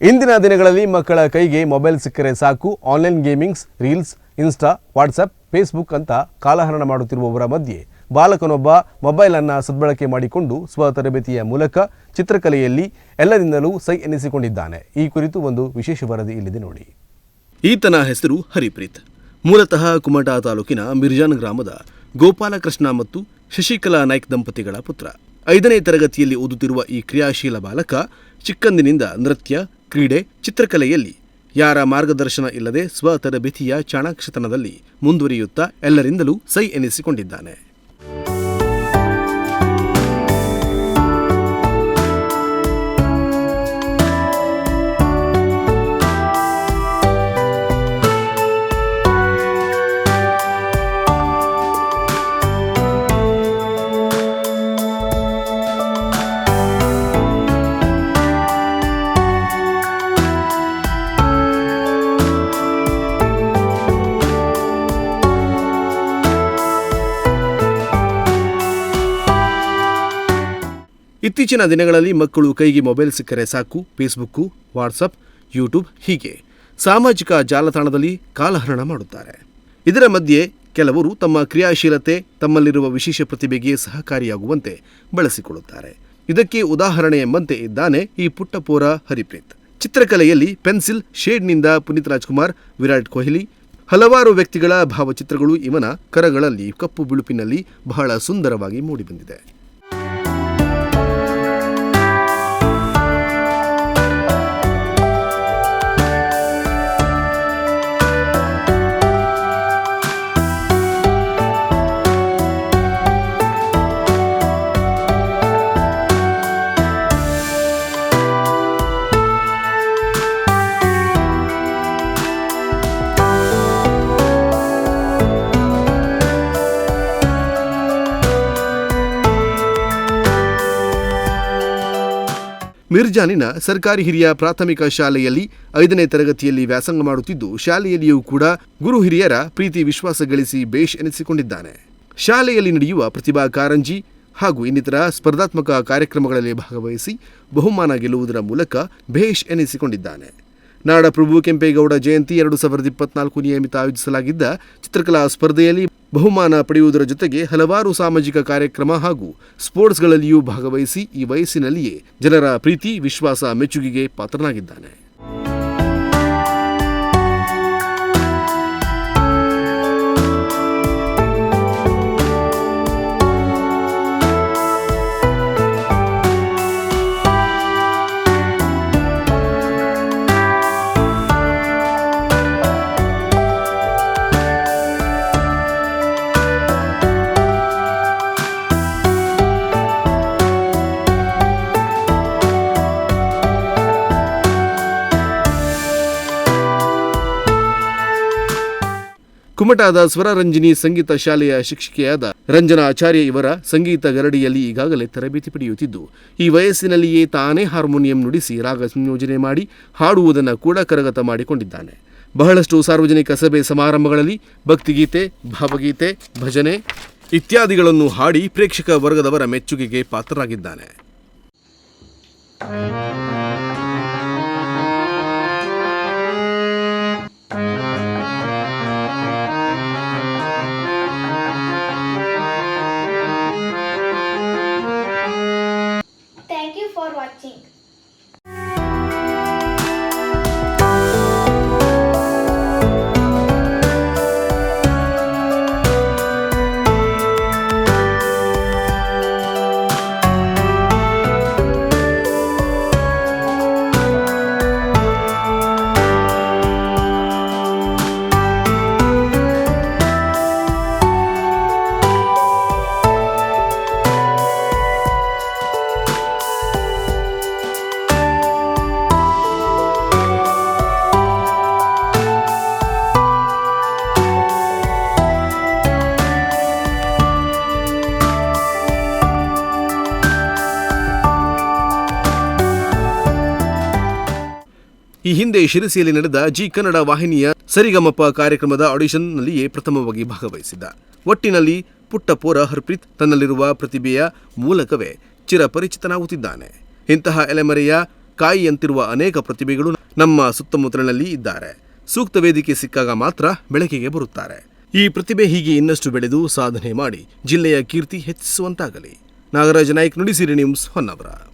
ಇಂದಿನ ದಿನಗಳಲ್ಲಿ ಮಕ್ಕಳ ಕೈಗೆ ಮೊಬೈಲ್ ಸಿಕ್ಕರೆ ಸಾಕು, online gamings, reels, insta, WhatsApp, Facebook ಅಂತ ಕಾಲಹರಣ ಮಾಡುತ್ತಿರುವವರ ಮಧ್ಯೆ ಬಾಲಕನೊಬ್ಬ ಮೊಬೈಲ್ ಅನ್ನು ಸದ್ಬಳಕೆ ಮಾಡಿಕೊಂಡು ಸ್ವತರಬೇತಿಯ ಮೂಲಕ ಚಿತ್ರಕಲೆಯಲ್ಲಿ ಎಲ್ಲರಿಂದಲೂ ಸೈ ಎನಿಸಿಕೊಂಡಿದ್ದಾನೆ. ಈ ಕುರಿತು ಒಂದು ವಿಶೇಷ ವರದಿ ಇಲ್ಲಿದೆ ನೋಡಿ. ಈತನ ಹೆಸರು ಹರಿಪ್ರೀತ್. ಮೂಲತಃ ಕುಮಟಾ ತಾಲೂಕಿನ ಮಿರ್ಜಾನ್ ಗ್ರಾಮದ ಗೋಪಾಲಕೃಷ್ಣ ಮತ್ತು ಶಶಿಕಲಾ ನಾಯ್ಕ್ ದಂಪತಿಗಳ ಪುತ್ರ. 5ನೇ ತರಗತಿಯಲ್ಲಿ ಓದುತ್ತಿರುವ ಈ ಕ್ರಿಯಾಶೀಲ ಬಾಲಕ ಚಿಕ್ಕಂದಿನಿಂದ ನೃತ್ಯ, ಕ್ರೀಡೆ, ಚಿತ್ರಕಲೆಯಲ್ಲಿ ಯಾರ ಮಾರ್ಗದರ್ಶನ ಇಲ್ಲದೆ ಸ್ವತರಬೇತಿಯ ಚಾಣಾಕ್ಷತನದಲ್ಲಿ ಮುಂದುವರಿಯುತ್ತಾ ಎಲ್ಲರಿಂದಲೂ ಸೈ ಎನಿಸಿಕೊಂಡಿದ್ದಾನೆ. ಇತ್ತೀಚಿನ ದಿನಗಳಲ್ಲಿ ಮಕ್ಕಳು ಕೈಗೆ ಮೊಬೈಲ್ ಸಿಕ್ಕರೆ ಸಾಕು, ಫೇಸ್ಬುಕ್ಕು, ವಾಟ್ಸಪ್, ಯೂಟ್ಯೂಬ್ ಹೀಗೆ ಸಾಮಾಜಿಕ ಜಾಲತಾಣದಲ್ಲಿ ಕಾಲಹರಣ ಮಾಡುತ್ತಾರೆ. ಇದರ ಮಧ್ಯೆ ಕೆಲವರು ತಮ್ಮ ಕ್ರಿಯಾಶೀಲತೆ, ತಮ್ಮಲ್ಲಿರುವ ವಿಶೇಷ ಪ್ರತಿಭೆಗೆ ಸಹಕಾರಿಯಾಗುವಂತೆ ಬಳಸಿಕೊಳ್ಳುತ್ತಾರೆ. ಇದಕ್ಕೆ ಉದಾಹರಣೆ ಎಂಬಂತೆ ಇದ್ದಾನೆ ಈ ಪುಟ್ಟಪೋರ ಹರಿಪ್ರೀತ್. ಚಿತ್ರಕಲೆಯಲ್ಲಿ ಪೆನ್ಸಿಲ್ ಶೇಡ್ನಿಂದ ಪುನೀತ್ ರಾಜ್ಕುಮಾರ್, ವಿರಾಟ್ ಕೊಹ್ಲಿ, ಹಲವಾರು ವ್ಯಕ್ತಿಗಳ ಭಾವಚಿತ್ರಗಳು ಇವನ ಕರಗಳಲ್ಲಿ ಕಪ್ಪು ಬಿಳುಪಿನಲ್ಲಿ ಬಹಳ ಸುಂದರವಾಗಿ ಮೂಡಿಬಂದಿದೆ. ಮಿರ್ಜಾನಿನ ಸರ್ಕಾರಿ ಹಿರಿಯ ಪ್ರಾಥಮಿಕ ಶಾಲೆಯಲ್ಲಿ 5ನೇ ತರಗತಿಯಲ್ಲಿ ವ್ಯಾಸಂಗ ಮಾಡುತ್ತಿದ್ದು, ಶಾಲೆಯಲ್ಲಿಯೂ ಕೂಡ ಗುರು ಹಿರಿಯರ ಪ್ರೀತಿ ವಿಶ್ವಾಸ ಗಳಿಸಿ ಬೇಷ್ ಎನಿಸಿಕೊಂಡಿದ್ದಾನೆ. ಶಾಲೆಯಲ್ಲಿ ನಡೆಯುವ ಪ್ರತಿಭಾ ಕಾರಂಜಿ ಹಾಗೂ ಇನ್ನಿತರ ಸ್ಪರ್ಧಾತ್ಮಕ ಕಾರ್ಯಕ್ರಮಗಳಲ್ಲಿ ಭಾಗವಹಿಸಿ ಬಹುಮಾನ ಗೆಲ್ಲುವುದರ ಮೂಲಕ ಬೇಷ್ ಎನಿಸಿಕೊಂಡಿದ್ದಾನೆ. ನಾಡಪ್ರಭು ಕೆಂಪೇಗೌಡ ಜಯಂತಿ 2024 ನಿಯಮಿತ ಆಯೋಜಿಸಲಾಗಿದ್ದ ಚಿತ್ರಕಲಾ ಸ್ಪರ್ಧೆಯಲ್ಲಿ ಬಹುಮಾನ ಪಡೆಯುವುದರ ಜೊತೆಗೆ ಹಲವಾರು ಸಾಮಾಜಿಕ ಕಾರ್ಯಕ್ರಮ ಹಾಗೂ ಸ್ಪೋರ್ಟ್ಸ್ಗಳಲ್ಲಿಯೂ ಭಾಗವಹಿಸಿ ಈ ವಯಸ್ಸಿನಲ್ಲಿಯೇ ಜನರ ಪ್ರೀತಿ, ವಿಶ್ವಾಸ, ಮೆಚ್ಚುಗೆಗೆ ಪಾತ್ರನಾಗಿದ್ದಾನೆ. ಕುಮಟಾದ ಸ್ವರರಂಜಿನಿ ಸಂಗೀತ ಶಾಲೆಯ ಶಿಕ್ಷಕಿಯಾದ ರಂಜನಾ ಆಚಾರ್ಯ ಇವರ ಸಂಗೀತ ಗರಡಿಯಲ್ಲಿ ಈಗಾಗಲೇ ತರಬೇತಿ ಪಡೆಯುತ್ತಿದ್ದು, ಈ ವಯಸ್ಸಿನಲ್ಲಿಯೇ ತಾನೇ ಹಾರ್ಮೋನಿಯಂ ನುಡಿಸಿ ರಾಗ ಸಂಯೋಜನೆ ಮಾಡಿ ಹಾಡುವುದನ್ನು ಕೂಡ ಕರಗತ ಮಾಡಿಕೊಂಡಿದ್ದಾನೆ. ಬಹಳಷ್ಟು ಸಾರ್ವಜನಿಕ ಸಭೆ ಸಮಾರಂಭಗಳಲ್ಲಿ ಭಕ್ತಿಗೀತೆ, ಭಾವಗೀತೆ, ಭಜನೆ ಇತ್ಯಾದಿಗಳನ್ನು ಹಾಡಿ ಪ್ರೇಕ್ಷಕ ವರ್ಗದವರ ಮೆಚ್ಚುಗೆಗೆ ಪಾತ್ರರಾಗಿದ್ದಾನೆ. Thank you for watching. ಈ ಹಿಂದೆ ಶಿರಸಿಯಲ್ಲಿ ನಡೆದ ಜಿ ಕನ್ನಡ ವಾಹಿನಿಯ ಸರಿಗಮಪ ಕಾರ್ಯಕ್ರಮದ ಆಡಿಷನ್ನಲ್ಲಿಯೇ ಪ್ರಥಮವಾಗಿ ಭಾಗವಹಿಸಿದ್ದ. ಒಟ್ಟಿನಲ್ಲಿ ಪುಟ್ಟಪೋರ ಹರ್ಪ್ರೀತ್ ತನ್ನಲ್ಲಿರುವ ಪ್ರತಿಭೆಯ ಮೂಲಕವೇ ಚಿರಪರಿಚಿತನಾಗುತ್ತಿದ್ದಾನೆ. ಇಂತಹ ಎಲೆಮರೆಯ ಕಾಯಿಯಂತಿರುವ ಅನೇಕ ಪ್ರತಿಭೆಗಳು ನಮ್ಮ ಸುತ್ತಮುತ್ತಲಿನಲ್ಲಿ ಇದ್ದಾರೆ. ಸೂಕ್ತ ವೇದಿಕೆ ಸಿಕ್ಕಾಗ ಮಾತ್ರ ಬೆಳಕಿಗೆ ಬರುತ್ತಾರೆ. ಈ ಪ್ರತಿಭೆ ಹೀಗೆ ಇನ್ನಷ್ಟು ಬೆಳೆದು ಸಾಧನೆ ಮಾಡಿ ಜಿಲ್ಲೆಯ ಕೀರ್ತಿ ಹೆಚ್ಚಿಸುವಂತಾಗಲಿ. ನಾಗರಾಜ ನಾಯ್ಕ್, ನುಡಿಸಿರಿ ನ್ಯೂಸ್, ಹೊನ್ನಾವರ.